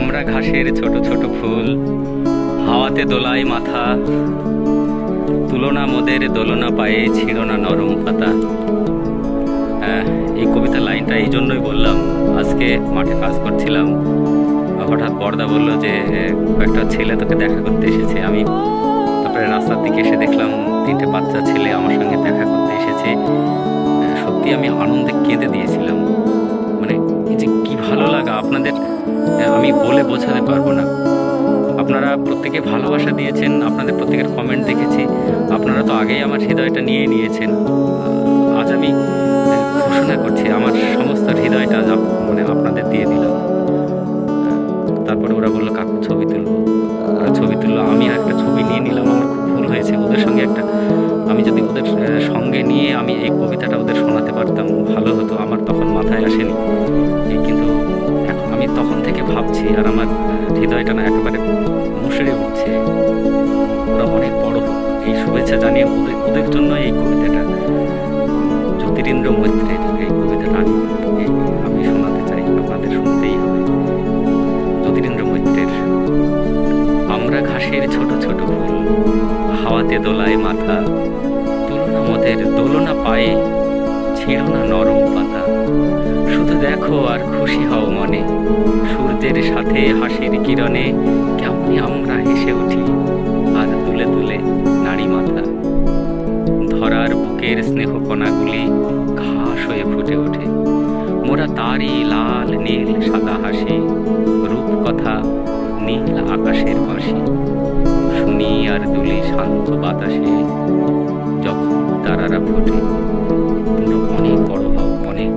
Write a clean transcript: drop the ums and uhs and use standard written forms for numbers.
আমরা ঘাসের ছোট ছোট ফুল, হাওয়াতে দোলায় মাথা, তুলনা মোদের দোলনা পায়ে, ছিঁড়ো না নরম পাতা। এই কবিতা লাইনটা এই জন্যই বললাম, আজকে মাঠে কাজ করছিলাম, হঠাৎ বর্দা বললো যে কয়েকটা ছেলে তোকে দেখা করতে এসেছে। আমি তারপরে রাস্তার দিকে এসে দেখলাম 3টে বাচ্চা ছেলে আমার সঙ্গে দেখা করতে এসেছে। সত্যি আমি আনন্দে কেঁদে দিয়েছিলাম। মানে এই যে কী ভালো লাগা আপনাদের, আমি বলে বোঝাতে পারবো না। আপনারা প্রত্যেকে ভালোবাসা দিয়েছেন, আপনাদের প্রত্যেকের কমেন্ট দেখেছি। আপনারা তো আগেই আমার হৃদয়টা নিয়ে নিয়েছেন। আজ আমি ঘোষণা করছি আমার সমস্ত হৃদয়টা মানে আপনাদের দিয়ে দিলাম। তারপরে ওরা বললো কাকু ছবি তুলবো, ওরা ছবি তুললো, আমি একটা ছবি নিয়ে নিলাম। আমার খুব ভুল হয়েছে, ওদের সঙ্গে আমি যদি ওদের সঙ্গে নিয়ে আমি এই কবিতাটা ওদের শোনাতে পারতাম ভালো হতো। আমার তখন মাথায় আসেনি, কিন্তু এখন আমি তখন থেকে ভাবছি, আর আমার হৃদয়টা না একেবারে মুষড়ে উঠছে। ওরা অনেক বড় হোক, এই শুভেচ্ছা জানিয়ে ওদের জন্য এই কবিতাটা, জ্যোতিরিন্দ্র মৈত্রের এই কবিতাটা আমি শোনাতে চাই, আপনাদের শুনতেই হবে। জ্যোতিরিন্দ্র মৈত্রের। আমরা ঘাসের ছোট ছোট ফুল, হাওয়াতে দোলায় মাথা, তুলনা মোদের দোলনা পায়ে, ছিঁড়ো না নরম পাতা। শুধু দেখো আর খুশি হও মনে, সূর্যের সাথে হাসির কিরণে কেমনি আমরা হেসে উঠি, আর তুলে তুলে নারী মাথা। ধরার বুকের স্নেহ কণাগুলি ঘাস হয়ে ফুটে ওঠে, মোরা তারই লাল নীল সাদা হাসি, রূপকথা নীল আকাশের বাঁশি। শুনি আর দুলি শান্ত বাতাসে, যখন তারারা ফোটে। তোমরা অনেক বড় হও, অনেক।